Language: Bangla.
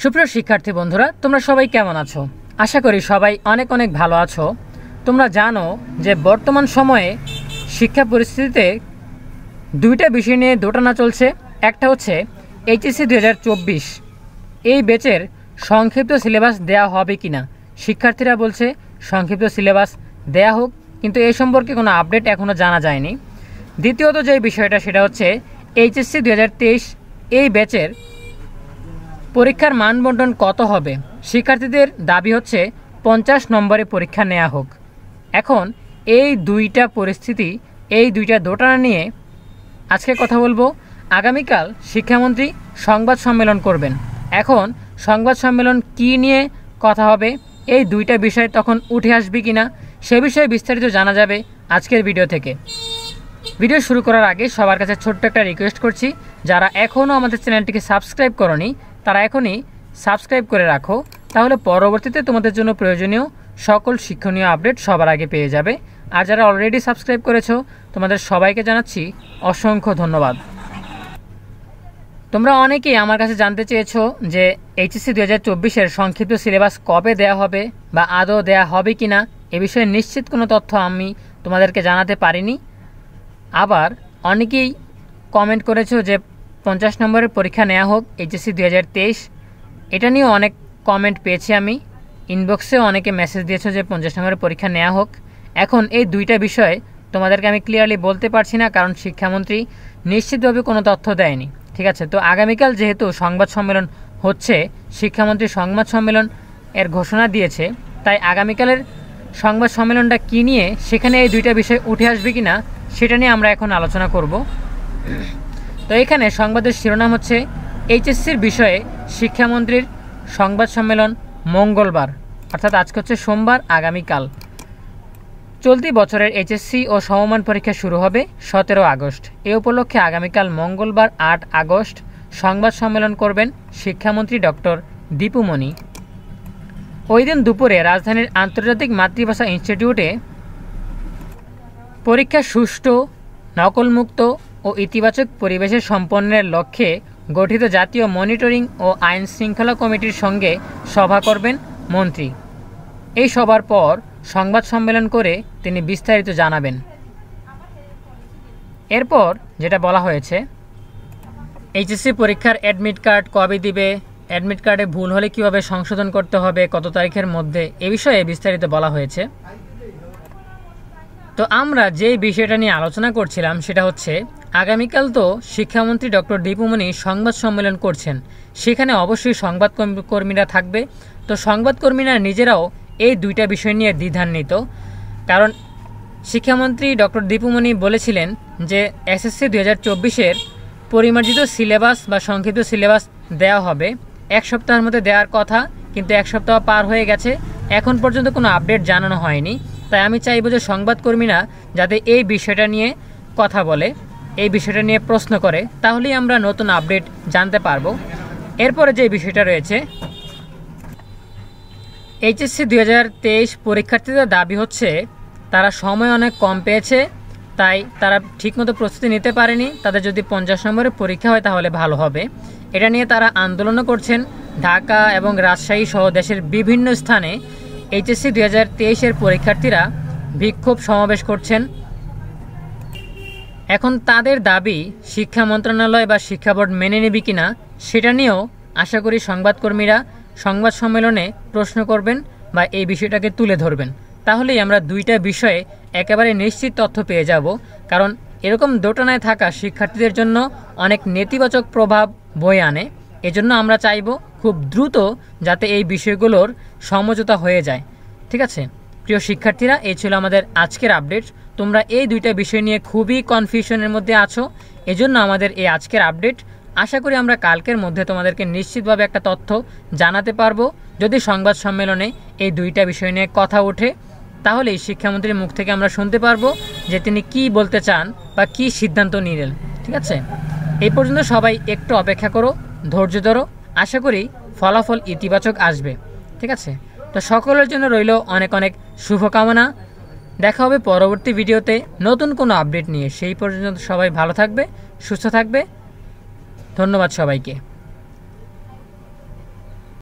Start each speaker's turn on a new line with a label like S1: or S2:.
S1: সুপ্রিয় শিক্ষার্থী বন্ধুরা, তোমরা সবাই কেমন আছো? আশা করি সবাই অনেক অনেক ভালো আছো। তোমরা জানো যে বর্তমান সময়ে শিক্ষা পরিস্থিতিতে দুইটা বিষয় নিয়ে দোটানা চলছে। একটা হচ্ছে এইচএসসি 2024 এই ব্যাচের সংক্ষিপ্ত সিলেবাস দেয়া হবে কিনা। শিক্ষার্থীরা বলছে সংক্ষিপ্ত সিলেবাস দেয়া হোক, কিন্তু এই সম্পর্কে কোনো আপডেট এখনও জানা যায়নি। দ্বিতীয়ত যে বিষয়টা সেটা হচ্ছে এইচএসসি 2023 এই ব্যাচের পরীক্ষার মানবন্টন কত হবে। শিক্ষার্থীদের দাবি হচ্ছে 50 নম্বরে পরীক্ষা নেওয়া হোক। এখন এই দুইটা পরিস্থিতি, এই দুইটা দোটানা নিয়ে আজকে কথা বলবো। আগামীকাল শিক্ষামন্ত্রী সংবাদ সম্মেলন করবেন। এখন সংবাদ সম্মেলন কী নিয়ে কথা হবে, এই দুইটা বিষয় তখন উঠে আসবে কিনা সে বিষয়ে বিস্তারিত জানা যাবে আজকের ভিডিও থেকে। ভিডিও শুরু করার আগে সবার কাছে ছোট্ট একটা রিকোয়েস্ট করছি, যারা এখনও আমাদের চ্যানেলটিকে সাবস্ক্রাইব করনি তারা এখনই সাবস্ক্রাইব করে রাখো, তাহলে পরবর্তীতে তোমাদের জন্য প্রয়োজনীয় সকল শিক্ষণীয় আপডেট সবার আগে পেয়ে যাবে। আর যারা অলরেডি সাবস্ক্রাইব করেছো তোমাদের সবাইকে জানাচ্ছি অসংখ্য ধন্যবাদ। তোমরা অনেকেই আমার কাছে জানতে চেয়েছো যে এইচএসসি 2024 সংক্ষিপ্ত সিলেবাস কবে দেয়া হবে বা আদৌ দেয়া হবে কি না। এ বিষয়ে নিশ্চিত কোনো তথ্য আমি তোমাদেরকে জানাতে পারিনি। আবার অনেকেই কমেন্ট করেছো যে 50 নম্বরের পরীক্ষা নেওয়া হোক এইচএসসি 2023। এটা নিয়েও অনেক কমেন্ট পেয়েছি আমি। ইনবক্সেও অনেকে মেসেজ দিয়েছো যে 50 নম্বরের পরীক্ষা নেওয়া হোক। এখন এই দুইটা বিষয় তোমাদেরকে আমি ক্লিয়ারলি বলতে পারছি না, কারণ শিক্ষামন্ত্রী নিশ্চিতভাবে কোনো তথ্য দেয়নি। ঠিক আছে, তো আগামীকাল যেহেতু সংবাদ সম্মেলন হচ্ছে, শিক্ষামন্ত্রী সংবাদ সম্মেলন এর ঘোষণা দিয়েছে, তাই আগামীকালের সংবাদ সম্মেলনটা কী নিয়ে, সেখানে এই দুইটা বিষয় উঠে আসবে কি না সেটা নিয়ে আমরা এখন আলোচনা করব। তো এখানে সংবাদের শিরোনাম হচ্ছে এইচএসসির বিষয়ে শিক্ষামন্ত্রীর সংবাদ সম্মেলন মঙ্গলবার, অর্থাৎ আজকে হচ্ছে সোমবার, আগামীকাল। চলতি বছরের এইচএসসি ও সমমান পরীক্ষা শুরু হবে 17 আগস্ট। এ উপলক্ষে আগামীকাল মঙ্গলবার 8 আগস্ট সংবাদ সম্মেলন করবেন শিক্ষামন্ত্রী ডক্টর দীপু মনি। ওই দিন দুপুরে রাজধানীর আন্তর্জাতিক মাতৃভাষা ইনস্টিটিউটে পরীক্ষা সুষ্ঠু, নকলমুক্ত ও ইতিবাচক পরিবেশে সম্পন্নের লক্ষ্যে গঠিত জাতীয় মনিটরিং ও আইন শৃঙ্খলা কমিটির সঙ্গে সভা করবেন মন্ত্রী। এই সভার পর সংবাদ সম্মেলন করে তিনি বিস্তারিত জানাবেন। এরপর যেটা বলা হয়েছে, এইচএসসি পরীক্ষার অ্যাডমিট কার্ড কবে দিবে, অ্যাডমিট কার্ডে ভুল হলে কীভাবে সংশোধন করতে হবে, কত তারিখের মধ্যে, এ বিষয়ে বিস্তারিত বলা হয়েছে। তো আমরা যেই বিষয়টা নিয়ে আলোচনা করছিলাম সেটা হচ্ছে আগামীকাল তো শিক্ষামন্ত্রী ডক্টর দীপু মনি সংবাদ সম্মেলন করছেন, সেখানে অবশ্যই সংবাদকর্মীরা থাকবে। তো সংবাদকর্মীরা নিজেরাও এই দুইটা বিষয় নিয়ে দ্বিধান্বিত, কারণ শিক্ষামন্ত্রী ডক্টর দীপু মনি বলেছিলেন যে এসএসসি 2024 পরিমার্জিত সিলেবাস বা সংক্ষিপ্ত সিলেবাস দেওয়া হবে, 1 সপ্তাহের মধ্যে দেওয়ার কথা, কিন্তু 1 সপ্তাহ পার হয়ে গেছে, এখন পর্যন্ত কোনো আপডেট জানানো হয়নি। তাই আমি চাইব যে সংবাদকর্মীরা যাতে এই বিষয়টা নিয়ে কথা বলে, এই বিষয়টা নিয়ে প্রশ্ন করে, তাহলেই আমরা নতুন আপডেট জানতে পারবো। এরপরে যে বিষয়টা রয়েছে, এইচএসসি 2023 পরীক্ষার্থীদের দাবি হচ্ছে তারা সময় অনেক কম পেয়েছে, তাই তারা ঠিকমতো প্রস্তুতি নিতে পারেনি। তাদের যদি 50 নম্বরের পরীক্ষা হয় তাহলে ভালো হবে। এটা নিয়ে তারা আন্দোলনও করছেন। ঢাকা এবং রাজশাহী সহ দেশের বিভিন্ন স্থানে এইচএসসি 2023 পরীক্ষার্থীরা বিক্ষোভ সমাবেশ করছেন। এখন তাদের দাবি শিক্ষা মন্ত্রণালয় বা শিক্ষা বোর্ড মেনে নেবে কিনা সেটা নিয়েও আশা করি সংবাদকর্মীরা সংবাদ সম্মেলনে প্রশ্ন করবেন বা এই বিষয়টাকে তুলে ধরবেন। তাহলেই আমরা দুইটা বিষয়ে একেবারে নিশ্চিত তথ্য পেয়ে যাব, কারণ এরকম দোটানায় থাকা শিক্ষার্থীদের জন্য অনেক নেতিবাচক প্রভাব বয়ে আনে। এজন্য আমরা চাইব খুব দ্রুত যাতে এই বিষয়গুলোর সমঝোতা হয়ে যায়। ঠিক আছে প্রিয় শিক্ষার্থীরা, এই ছিল আমাদের আজকের আপডেট। তোমরা এই দুইটা বিষয় নিয়ে খুবই কনফিউশনের মধ্যে আছো, এজন্য আমাদের এই আজকের আপডেট। আশা করি আমরা কালকের মধ্যে তোমাদেরকে নিশ্চিতভাবে একটা তথ্য জানাতে পারবো। যদি সংবাদ সম্মেলনে এই দুইটা বিষয় নিয়ে কথা ওঠে, তাহলে শিক্ষামন্ত্রীর মুখ থেকে আমরা শুনতে পারবো যে তিনি কি বলতে চান বা কি সিদ্ধান্ত নিলেন। ঠিক আছে, এই পর্যন্ত সবাই একটু অপেক্ষা করো, ধৈর্য ধরো, আশা করি ফলাফল ইতিবাচক আসবে। ঠিক আছে, তো সকলের জন্য রইল অনেক অনেক শুভকামনা। দেখা হবে পরবর্তী ভিডিওতে নতুন কোনো আপডেট নিয়ে। সেই পর্যন্ত সবাই ভালো থাকবে, সুস্থ থাকবে। ধন্যবাদ সবাইকে।